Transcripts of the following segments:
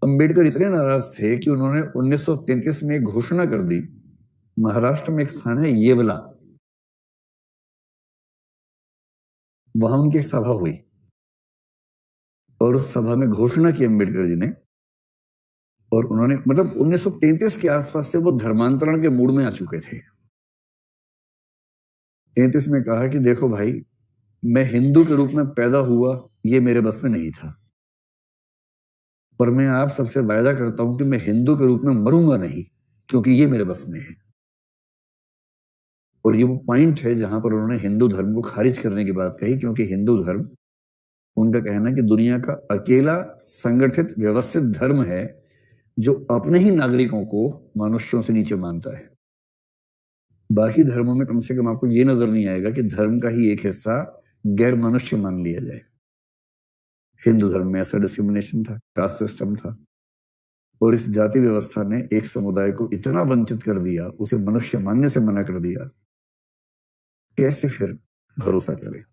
अंबेडकर इतने नाराज थे कि उन्होंने 1933 में एक घोषणा कर दी। महाराष्ट्र में एक स्थान है येवला, वहां उनकी एक सभा हुई और उस सभा में घोषणा की अंबेडकर जी ने, और उन्होंने मतलब 1933 के आसपास से वो धर्मांतरण के मूड में आ चुके थे। 33 में कहा कि देखो भाई, मैं हिंदू के रूप में पैदा हुआ, ये मेरे बस में नहीं था, पर मैं आप सबसे वायदा करता हूं कि मैं हिंदू के रूप में मरूंगा नहीं, क्योंकि ये मेरे बस में है। और ये वो पॉइंट है जहां पर उन्होंने हिंदू धर्म को खारिज करने की बात कही, क्योंकि हिंदू धर्म, उनका कहना है कि दुनिया का अकेला संगठित व्यवस्थित धर्म है जो अपने ही नागरिकों को मनुष्यों से नीचे मानता है। बाकी धर्मों में कम से कम आपको ये नजर नहीं आएगा कि धर्म का ही एक हिस्सा गैर मनुष्य मान लिया जाए। हिंदू धर्म में ऐसा डिस्क्रिमिनेशन था, कास्ट सिस्टम था, और इस जाति व्यवस्था ने एक समुदाय को इतना वंचित कर दिया, उसे मनुष्य मानने से मना कर दिया, कैसे फिर भरोसा करे।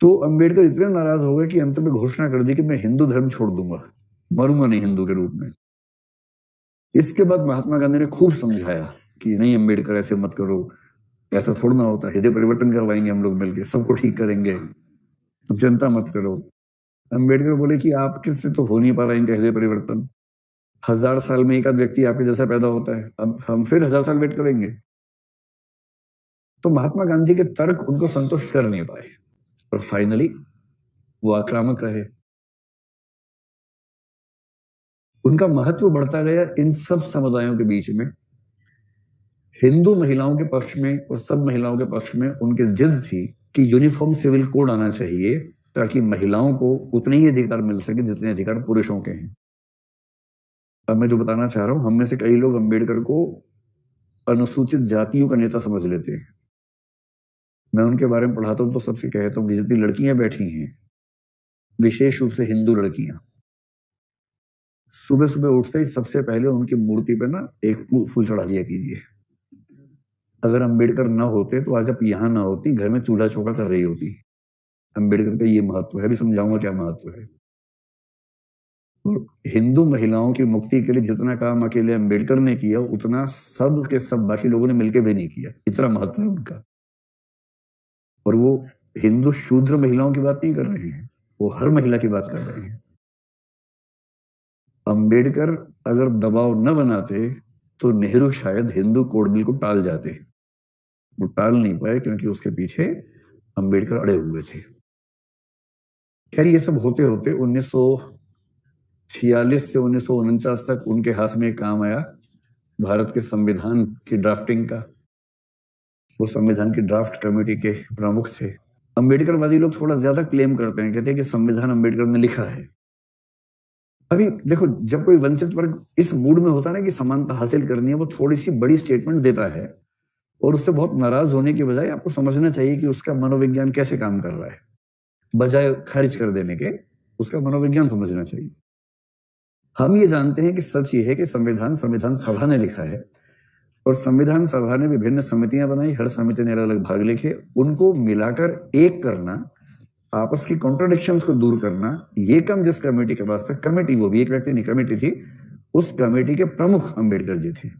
तो अंबेडकर इतने नाराज हो गए कि अंत में घोषणा कर दी कि मैं हिंदू धर्म छोड़ दूंगा, मरूंगा नहीं हिंदू के रूप में। इसके बाद महात्मा गांधी ने खूब समझाया कि नहीं अंबेडकर, ऐसे मत करो, ऐसा थोड़ा ना होता, हृदय परिवर्तन करवाएंगे हम लोग मिलकर, सबको ठीक करेंगे, तुम चिंता मत करो। अंबेडकर बोले कि आपके से तो हो नहीं पा रहा इनका हृदय परिवर्तन, 1000 साल में एक आध व्यक्ति आपके जैसा पैदा होता है, अब हम फिर 1000 साल वेट करेंगे। तो महात्मा गांधी के तर्क उनको संतुष्ट कर नहीं पाए और फाइनली वो आक्रामक रहे। उनका महत्व बढ़ता गया इन सब समुदायों के बीच में। हिंदू महिलाओं के पक्ष में और सब महिलाओं के पक्ष में उनकी जिद थी कि यूनिफॉर्म सिविल कोड आना चाहिए, ताकि महिलाओं को उतने ही अधिकार मिल सके जितने अधिकार पुरुषों के हैं। अब मैं जो बताना चाह रहा हूं, हम में से कई लोग अंबेडकर को अनुसूचित जातियों का नेता समझ लेते हैं। मैं उनके बारे में पढ़ाता हूं तो सबसे कहता हूँ कि जितनी लड़कियां बैठी हैं, विशेष रूप से हिंदू लड़कियां, सुबह सुबह उठते ही सबसे पहले उनकी मूर्ति पे ना एक फूल चढ़ा दिया कीजिए। अगर अंबेडकर ना होते तो आज आप यहां ना होती, घर में चूल्हा चौका कर रही होती। अंबेडकर का ये महत्व है, अभी समझाऊंगा क्या महत्व है। हिंदू महिलाओं की मुक्ति के लिए जितना काम अकेले अंबेडकर ने किया, उतना सब के सब बाकी लोगों ने मिलकर भी नहीं किया, इतना महत्व है उनका। और वो हिंदू शूद्र महिलाओं की बात नहीं कर रहे हैं, वो हर महिला की बात कर रहे हैं। अंबेडकर अगर दबाव न बनाते तो नेहरू शायद हिंदू कोड बिल को टाल जाते। वो टाल नहीं पाए क्योंकि उसके पीछे अंबेडकर अड़े हुए थे। खैर, ये सब होते होते 1946 से 1949 तक उनके हाथ में काम आया भारत के संविधान की ड्राफ्टिंग का। वो संविधान की ड्राफ्ट कमेटी के प्रमुख थे। अंबेडकरवादी लोग थोड़ा ज्यादा क्लेम करते हैं, कहते हैं कि संविधान अंबेडकर ने लिखा है। अभी देखो, जब कोई वंचित वर्ग इस मूड में होता है ना कि समानता हासिल करनी है, वो थोड़ी सी बड़ी स्टेटमेंट देता है, और उससे बहुत नाराज होने के बजाय आपको समझना चाहिए कि उसका मनोविज्ञान कैसे काम कर रहा है। बजाय खारिज कर देने के, उसका मनोविज्ञान समझना चाहिए। हम ये जानते हैं कि सच ये है कि संविधान सभा ने लिखा है, और संविधान सभा ने विभिन्न समितियां बनाई, हर समिति ने अलग अलग भाग लिखे, उनको मिलाकर एक करना, आपस की कॉन्ट्रडिक्शंस को दूर करना, ये काम जिस कमेटी के पास था, कमेटी वो भी एक व्यक्ति नहीं कमेटी थी, उस कमेटी के प्रमुख अंबेडकर जी थे।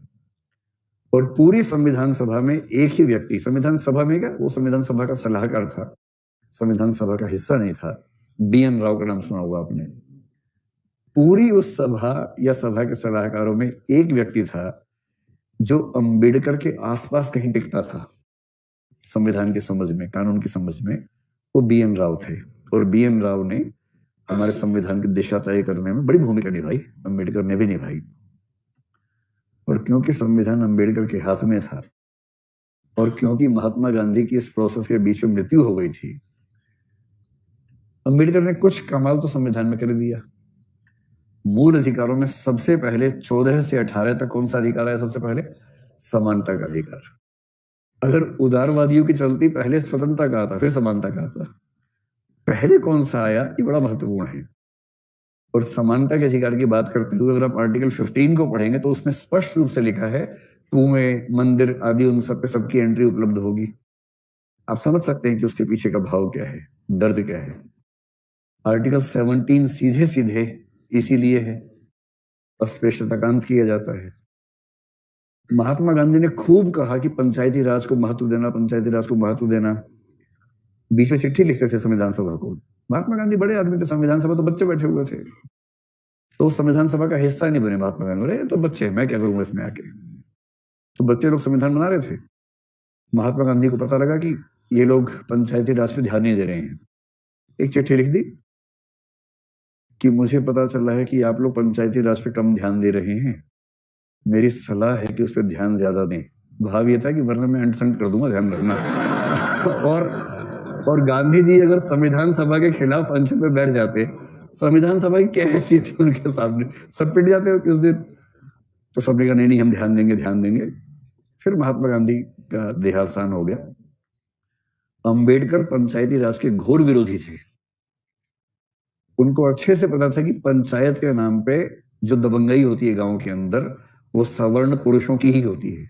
और पूरी संविधान सभा में एक ही व्यक्ति, संविधान सभा में क्या, वो संविधान सभा का सलाहकार था, संविधान सभा का हिस्सा नहीं था। BN राव का नाम सुना होगा आपने। पूरी उस सभा या सभा के सलाहकारों में एक व्यक्ति था जो अंबेडकर के आसपास कहीं टिकता था संविधान की समझ में, कानून की समझ में, वो BN राव थे। और BN राव ने हमारे संविधान की दिशा तय करने में बड़ी भूमिका निभाई, अंबेडकर ने भी निभाई। और क्योंकि संविधान अंबेडकर के हाथ में था, और क्योंकि महात्मा गांधी की इस प्रोसेस के बीच में मृत्यु हो गई थी, अंबेडकर ने कुछ कमाल तो संविधान में कर दिया। मूल अधिकारों में सबसे पहले 14 से 18 तक कौन सा अधिकार आया? सबसे पहले समानता का अधिकार। अगर उदारवादियों की चलती, पहले स्वतंत्रता का आता, फिर समानता का आता, पहले कौन सा आया, ये बड़ा महत्वपूर्ण है। और समानता के अधिकार की बात करते हुए अगर आप आर्टिकल 15 को पढ़ेंगे तो उसमें स्पष्ट रूप से लिखा है कुएं, मंदिर आदि, उन सब पे सबकी एंट्री उपलब्ध होगी। आप समझ सकते हैं कि उसके पीछे का भाव क्या है, दर्द क्या है। आर्टिकल 17 सीधे सीधे इसीलिए है, अस्पृश्यताकांत किया जाता है। महात्मा गांधी ने खूब कहा कि पंचायती राज को महत्व देना, पंचायती राज को महत्व देना। बीच में चिट्ठी लिखते थे संविधान सभा को। महात्मा गांधी बड़े आदमी थे, संविधान सभा तो बच्चे बैठे हुए थे, तो संविधान सभा का हिस्सा नहीं बने महात्मा गांधी। अरे तो बच्चे, मैं क्या करूंगा इसमें आके। तो बच्चे लोग संविधान बना रहे थे। महात्मा गांधी को पता लगा कि ये लोग पंचायती राज पे ध्यान नहीं दे रहे हैं। एक चिट्ठी लिख दी कि मुझे पता चल रहा है कि आप लोग पंचायती राज पे कम ध्यान दे रहे हैं, मेरी सलाह है कि उस पर ध्यान ज्यादा दें। भाव ये था कि वरना मैं अंट कर दूंगा, ध्यान रखना। और गांधी जी अगर संविधान सभा के खिलाफ अनशन पे बैठ जाते, संविधान सभा की क्या हैसियत थी उनके सामने, सब पिट जाते हो किस दिन। तो सबने कहा नहीं हम ध्यान देंगे, ध्यान देंगे। फिर महात्मा गांधी का देहावसान हो गया। अंबेडकर पंचायती राज के घोर विरोधी थे। उनको अच्छे से पता था कि पंचायत के नाम पे जो दबंगई होती है गांव के अंदर, वो सवर्ण पुरुषों की ही होती है।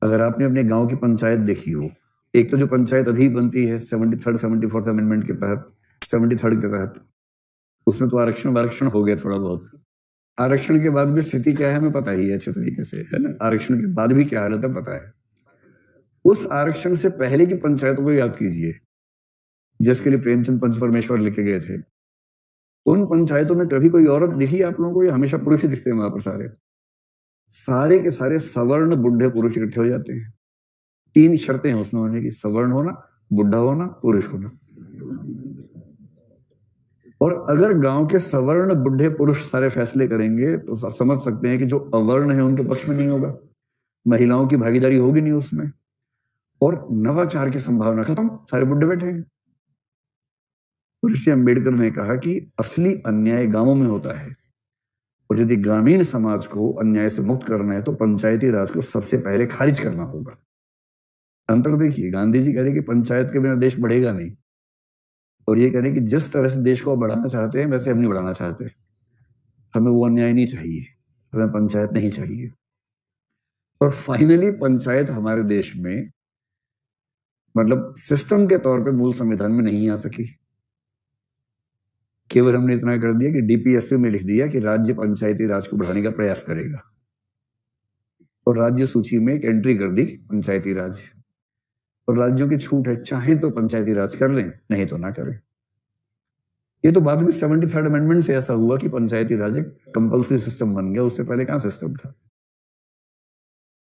अगर आपने अपने गांव की पंचायत देखी हो, एक तो जो पंचायत अभी बनती है 74th अमेंडमेंट के तहत, 73rd के तहत, उसमें तो आरक्षण हो गया थोड़ा बहुत। आरक्षण के बाद भी स्थिति क्या है हमें पता ही है अच्छे तरीके से, है ना। आरक्षण के बाद भी क्या हालत है पता है। उस आरक्षण से पहले की पंचायतों को याद कीजिए, जिसके लिए प्रेमचंद पंच परमेश्वर लिखे गए थे। उन पंचायतों में कभी कोई औरत दिखी आप लोगों को, या हमेशा पुरुष ही दिखते हैं वहां पर? सारे के सारे सवर्ण बुढ़े पुरुष इकट्ठे हो जाते हैं। 3 शर्तें हैं उसमें होने की, सवर्ण होना, बुढ़ा होना, पुरुष होना। और अगर गांव के सवर्ण बुढ़े पुरुष सारे फैसले करेंगे तो सब समझ सकते हैं कि जो अवर्ण है उनके पक्ष में नहीं होगा, महिलाओं की भागीदारी होगी नहीं उसमें, और नवाचार की संभावना खत्म, सारे बुढ़े बैठे हैं। ऋषि अम्बेडकर ने कहा कि असली अन्याय गांवों में होता है, और यदि ग्रामीण समाज को अन्याय से मुक्त करना है तो पंचायती राज को सबसे पहले खारिज करना होगा। अंतर देखिए, गांधी जी कह रहे कि पंचायत के बिना देश बढ़ेगा नहीं, और ये कह रहे कि जिस तरह से देश को बढ़ाना चाहते हैं वैसे हम नहीं बढ़ाना चाहते, हमें वो अन्याय नहीं चाहिए, हमें पंचायत नहीं चाहिए। और फाइनली पंचायत हमारे देश में मतलब सिस्टम के तौर पे मूल संविधान में नहीं आ सकी। केवल हमने इतना कर दिया कि डीपीएसपी में लिख दिया कि राज्य पंचायती राज को बढ़ाने का प्रयास करेगा, और राज्य सूची में एक एंट्री कर दी पंचायती राज। और राज्यों की छूट है, चाहे तो पंचायती राज कर लें, नहीं तो ना करें। ये तो बाद में 73rd अमेंडमेंट से ऐसा हुआ कि पंचायती राज एक कंपल्सरी सिस्टम बन गया, उससे पहले कहां सिस्टम था।